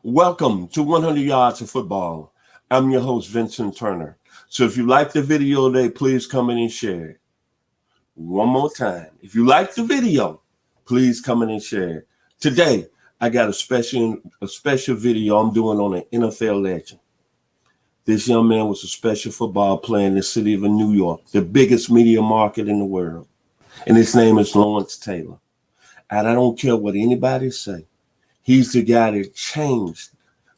Welcome to 100 Yards of Football. I'm your host, Vincent Turner. So if you like the video today, please come in and share it. One more time. If you like the video, please come in and share it. Today, I got a special video I'm doing on an NFL legend. This young man was a special football player in the city of New York, the biggest media market in the world. And his name is Lawrence Taylor. And I don't care what anybody say. He's the guy that changed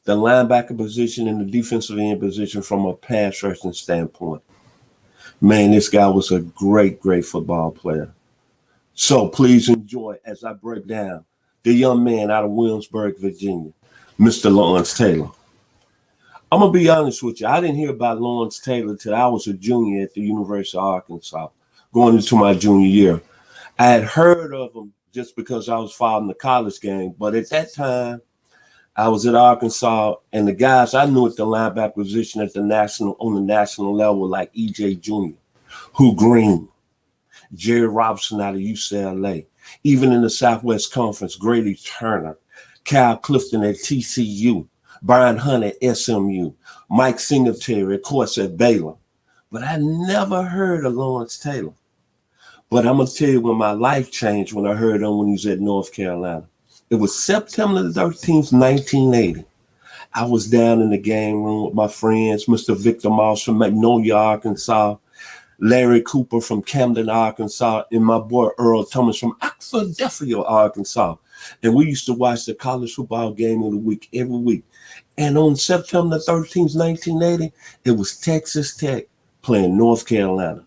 the linebacker position and the defensive end position from a pass rushing standpoint. Man, this guy was a great football player. So please enjoy as I break down the young man out of Williamsburg, Virginia, Mr. Lawrence Taylor. I'm going to be honest with you. I didn't hear about Lawrence Taylor till I was a junior at the University of Arkansas, going into my junior year. I had heard of him just because I was following the college game. But at that time, I was at Arkansas, and the guys I knew at the linebacker position on the national level, like E.J. Jr., Hugh Green, Jerry Robinson out of UCLA, even in the Southwest Conference, Grady Turner, Cal Clifton at TCU, Brian Hunt at SMU, Mike Singletary, of course, at Baylor. But I never heard of Lawrence Taylor. But I'm going to tell you when my life changed when I heard him when he was at North Carolina. It was September the 13th, 1980. I was down in the game room with my friends, Mr. Victor Moss from Magnolia, Arkansas, Larry Cooper from Camden, Arkansas, and my boy Earl Thomas from Philadelphia, Arkansas. And we used to watch the college football game of the week every week. And on September the 13th, 1980, it was Texas Tech playing North Carolina.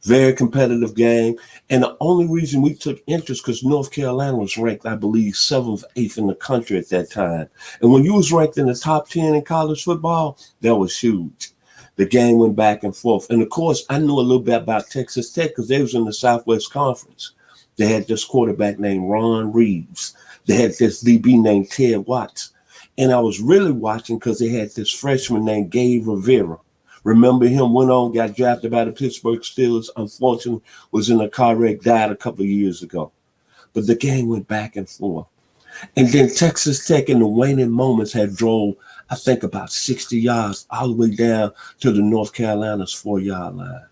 Very competitive game. And the only reason we took interest because North Carolina was ranked, I believe, 7th, 8th in the country at that time. And when you was ranked in the top 10 in college football, that was huge. The game went back and forth. And, of course, I knew a little bit about Texas Tech because they was in the Southwest Conference. They had this quarterback named Ron Reeves. They had this DB named Ted Watts. And I was really watching because they had this freshman named Gabe Rivera. Remember him, went on, got drafted by the Pittsburgh Steelers, unfortunately was in a car wreck, died a couple of years ago. But the game went back and forth. And then Texas Tech in the waning moments had drove, I think, about 60 yards all the way down to the North Carolina's 4-yard line.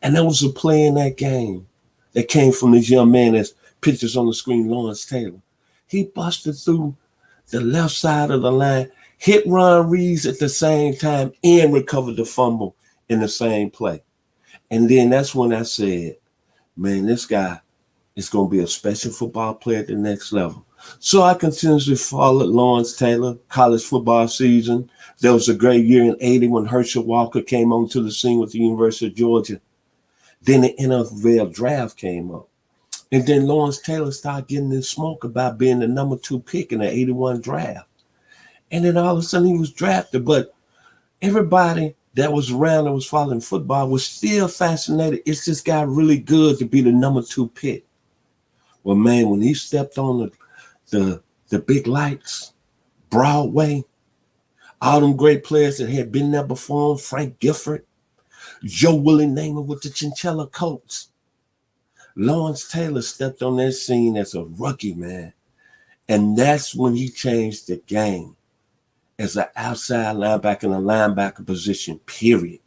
And there was a play in that game that came from this young man that's pictures on the screen, Lawrence Taylor. He busted through the left side of the line, hit Ron Reeves at the same time, and recovered the fumble in the same play. And then that's when I said, man, this guy is going to be a special football player at the next level. So I continuously followed Lawrence Taylor, college football season. There was a great year in 80 when Herschel Walker came onto the scene with the University of Georgia. Then the NFL draft came up. And then Lawrence Taylor started getting this smoke about being the number 2 pick in the 81 draft. And then all of a sudden he was drafted. But everybody that was around that was following football was still fascinated. Is this guy really good to be the number 2 pick? Well, man, when he stepped on the big lights, Broadway, all them great players that had been there before, Frank Gifford, Joe Willie Namath with the chinchilla coats. Lawrence Taylor stepped on that scene as a rookie, man. And that's when he changed the game as an outside linebacker in a linebacker position, period.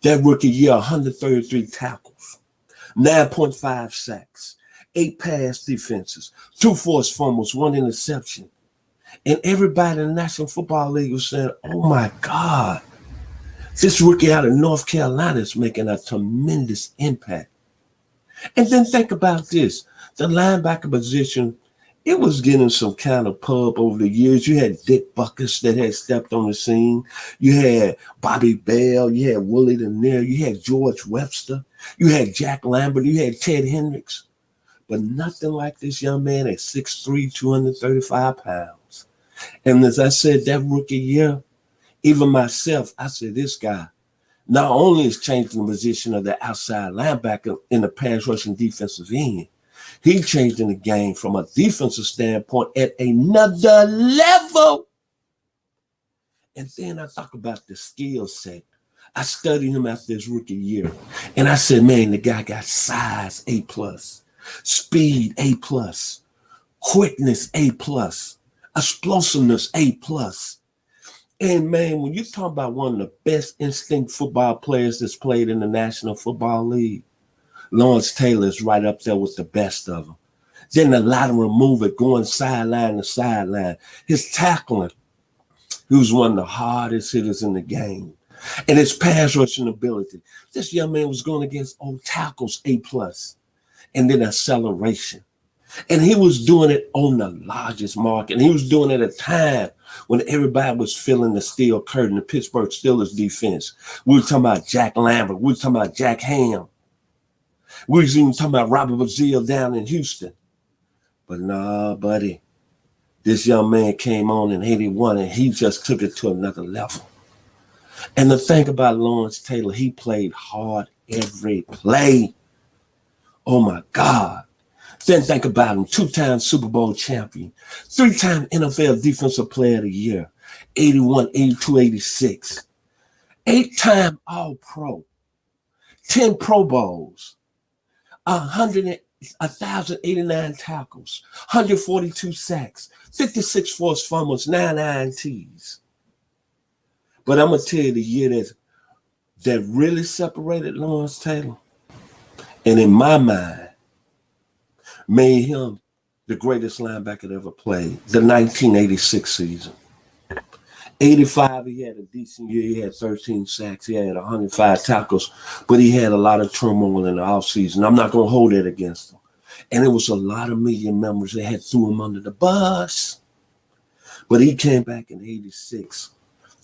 That rookie year, 133 tackles, 9.5 sacks, 8 pass defenses, 2 forced fumbles, 1 interception. And everybody in the National Football League was saying, oh, my God, this rookie out of North Carolina is making a tremendous impact. And then think about this. The linebacker position, it was getting some kind of pub over the years. You had Dick Buckus that had stepped on the scene. You had Bobby Bell. You had Willie Lanier. You had George Webster. You had Jack Lambert. You had Ted Hendricks. But nothing like this young man at 6'3", 235 pounds. And as I said, that rookie year, even myself, I said, this guy not only is changing the position of the outside linebacker in the pass rushing defensive end, he's changing the game from a defensive standpoint at another level. And then I talk about the skill set. I studied him after his rookie year. And I said, man, the guy got size A+, speed A+, quickness A+, explosiveness, A plus. And man, when you talk about one of the best instinct football players that's played in the National Football League, Lawrence Taylor is right up there with the best of them. Then the lateral movement going sideline to sideline. His tackling, he was one of the hardest hitters in the game. And his pass rushing ability. This young man was going against old tackles, A plus. And then acceleration. And he was doing it on the largest market. And he was doing it at a time when everybody was feeling the steel curtain, the Pittsburgh Steelers defense. We were talking about Jack Lambert. We were talking about Jack Ham. We was even talking about Robert Bazile down in Houston. But nah, buddy, this young man came on in 81 and he just took it to another level. And the thing about Lawrence Taylor, he played hard every play. Oh my God. Then think about him, 2-time Super Bowl champion, 3-time NFL Defensive Player of the Year, 81, 82, 86, 8-time All-Pro, 10 Pro Bowls, 1,089 tackles, 142 sacks, 56 forced fumbles, 9 INTs. But I'm going to tell you the year that really separated Lawrence Taylor, and in my mind, made him the greatest linebacker that ever played, the 1986 season. 85, he had a decent year. He had 13 sacks. He had 105 tackles, but he had a lot of turmoil in the offseason. I'm not going to hold that against him. And it was a lot of media members that had threw him under the bus. But he came back in 86,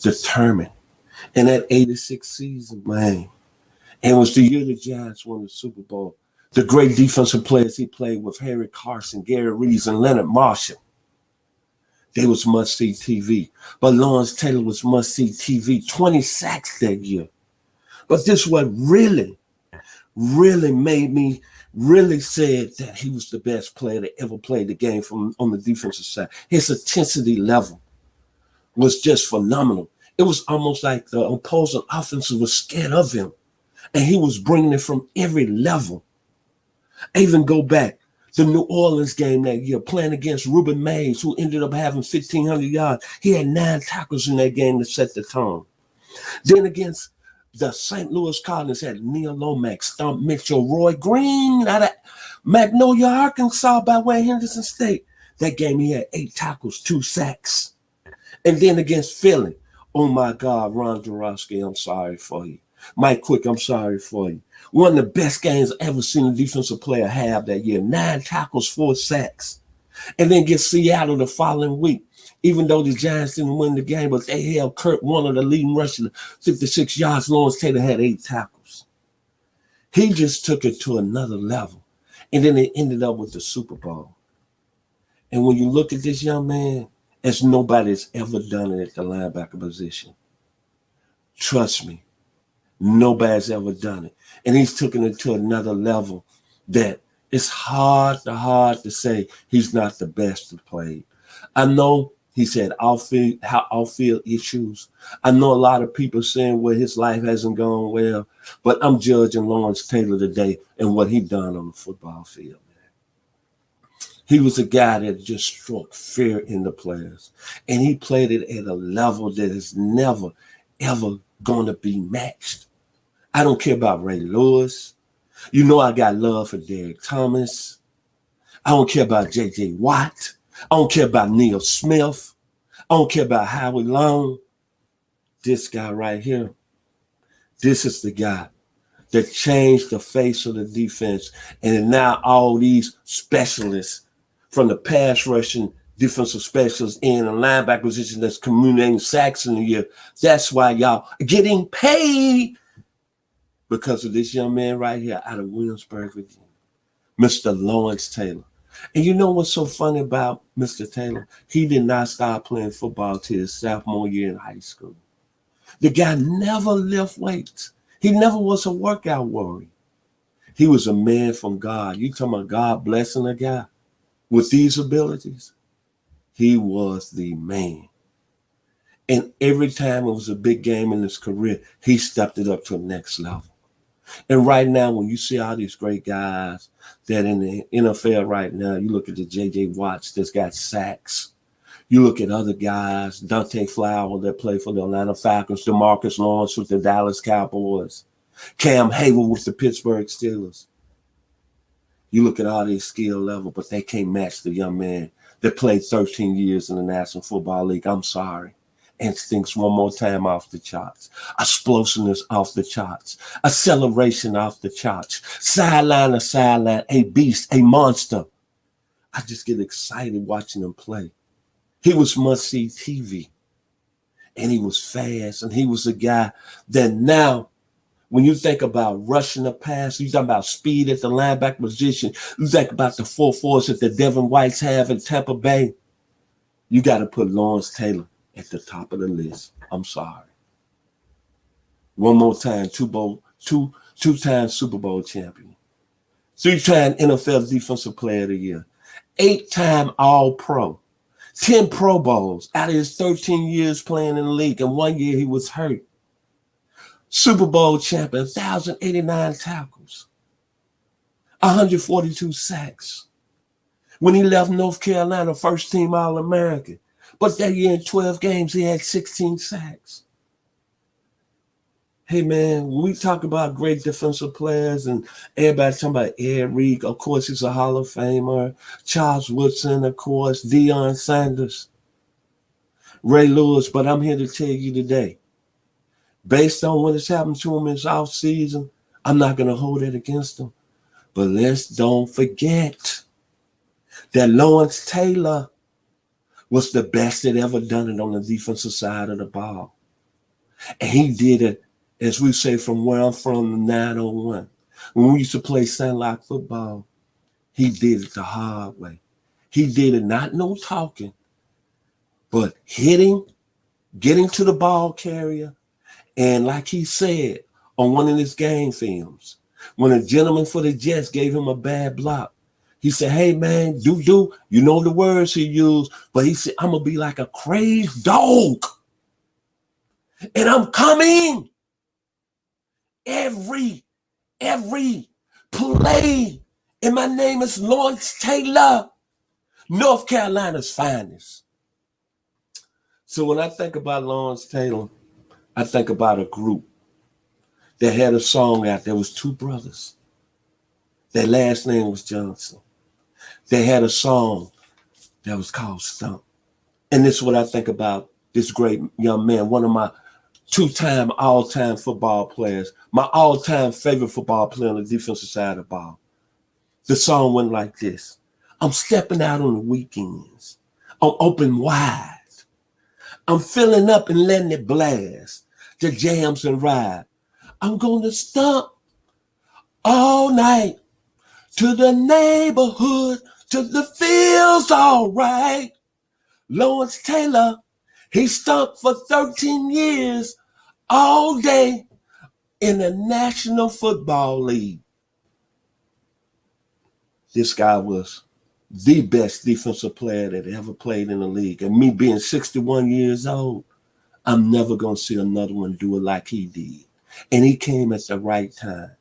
determined. And that 86 season, man, and it was the year the Giants won the Super Bowl. The great defensive players he played with, Harry Carson, Gary Reeves, and Leonard Marshall. They was must-see TV. But Lawrence Taylor was must-see TV, 20 sacks that year. But this what really made me really said that he was the best player that ever played the game from on the defensive side. His intensity level was just phenomenal. It was almost like the opposing offensive was scared of him. And he was bringing it from every level. I even go back the New Orleans game that year, playing against Ruben Mays, who ended up having 1,500 yards. He had 9 tackles in that game to set the tone. Then against the St. Louis Cardinals, had Neil Lomax, Stump Mitchell, Roy Green out of Magnolia, Arkansas, by way of Henderson State. That game, he had 8 tackles, 2 sacks. And then against Philly, oh my God, Ron Jaworski, I'm sorry for you. Mike Quick, I'm sorry for you. One of the best games I've ever seen a defensive player have that year. 9 tackles, 4 sacks. And then get Seattle the following week. Even though the Giants didn't win the game, but they held Kurt Warner, the leading rusher, 56 yards. Lawrence Taylor had 8 tackles. He just took it to another level. And then they ended up with the Super Bowl. And when you look at this young man, as nobody's ever done it at the linebacker position. Trust me. Nobody's ever done it. And he's taken it to another level that it's hard to say he's not the best to play. I know he said off-field issues. I know a lot of people saying, well, his life hasn't gone well, but I'm judging Lawrence Taylor today and what he done on the football field. He was a guy that just struck fear in the players. And he played it at a level that is never, ever going to be matched. I don't care about Ray Lewis. You know I got love for Derek Thomas. I don't care about J.J. Watt. I don't care about Neil Smith. I don't care about Howie Long. This guy right here, this is the guy that changed the face of the defense. And now all these specialists from the pass rushing defensive specialists in a linebacker position that's communicating sacks in the year. That's why y'all getting paid because of this young man right here out of Williamsburg, Virginia, Mr. Lawrence Taylor. And you know what's so funny about Mr. Taylor? He did not start playing football till his sophomore year in high school. The guy never lift weights. He never was a workout warrior. He was a man from God. You talking about God blessing a guy with these abilities? He was the man. And every time it was a big game in his career, he stepped it up to the next level. And right now, when you see all these great guys that in the NFL right now, you look at the J.J. Watts that's got sacks. You look at other guys, Dante Flower that played for the Atlanta Falcons, DeMarcus Lawrence with the Dallas Cowboys, Cam Hayward with the Pittsburgh Steelers. You look at all their skill level, but they can't match the young man that played 13 years in the National Football League. I'm sorry. Instincts one more time off the charts. Explosiveness off the charts. Acceleration off the charts. Sideline to sideline, a beast, a monster. I just get excited watching him play. He was must-see TV. And he was fast. And he was a guy that now, when you think about rushing the pass, you talk about speed at the linebacker position, you think about the 4-4s that the Devin Whites have in Tampa Bay, you got to put Lawrence Taylor at the top of the list. I'm sorry. One more time, two-time Super Bowl champion. 3-time NFL Defensive Player of the Year. 8-time All-Pro. 10 Pro Bowls out of his 13 years playing in the league. And 1 year he was hurt. Super Bowl champion, 1,089 tackles, 142 sacks. When he left North Carolina, first team All-American. But that year in 12 games, he had 16 sacks. Hey, man, when we talk about great defensive players and everybody talking about Ed Reed, of course, he's a Hall of Famer. Charles Woodson, of course, Deion Sanders, Ray Lewis. But I'm here to tell you today, based on what has happened to him in his offseason, I'm not going to hold it against him. But let's don't forget that Lawrence Taylor was the best that ever done it on the defensive side of the ball. And he did it, as we say, from where I'm from, the 901. When we used to play sandlot football, he did it the hard way. He did it, not no talking, but hitting, getting to the ball carrier. And like he said on one of his game films, when a gentleman for the Jets gave him a bad block, he said, hey, man, you know the words he used, but he said, I'm going to be like a crazed dog. And I'm coming every play. And my name is Lawrence Taylor, North Carolina's finest. So when I think about Lawrence Taylor, I think about a group that had a song out. There was 2 brothers. Their last name was Johnson. They had a song that was called Stump. And this is what I think about this great young man, one of my 2-time all-time football players, my all-time favorite football player on the defensive side of the ball. The song went like this. I'm stepping out on the weekends. I'm open wide. I'm filling up and letting it blast. The jams and ride. I'm going to stomp all night to the neighborhood, to the fields, all right. Lawrence Taylor, he stomped for 13 years all day in the National Football League. This guy was the best defensive player that ever played in the league. And me being 61 years old, I'm never going to see another one do it like he did. And he came at the right time.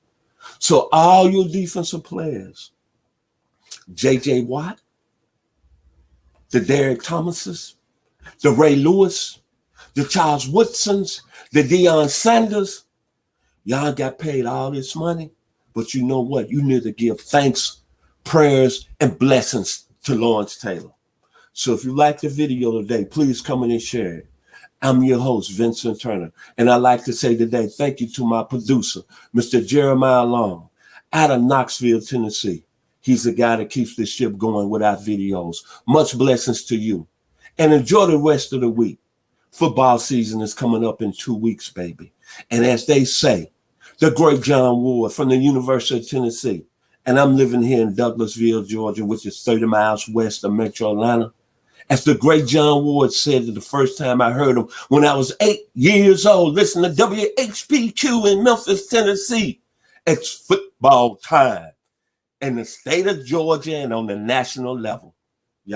So all your defensive players, J.J. Watt, the Derek Thomases, the Ray Lewis, the Charles Woodsons, the Deion Sanders, y'all got paid all this money. But you know what? You need to give thanks, prayers, and blessings to Lawrence Taylor. So if you like the video today, please come in and share it. I'm your host, Vincent Turner. And I'd like to say today, thank you to my producer, Mr. Jeremiah Long, out of Knoxville, Tennessee. He's the guy that keeps this ship going with our videos. Much blessings to you. And enjoy the rest of the week. Football season is coming up in 2 weeks, baby. And as they say, the great John Ward from the University of Tennessee, and I'm living here in Douglasville, Georgia, which is 30 miles west of Metro Atlanta. As the great John Ward said the first time I heard him when I was 8 years old, listen to WHPQ in Memphis, Tennessee. It's football time in the state of Georgia and on the national level.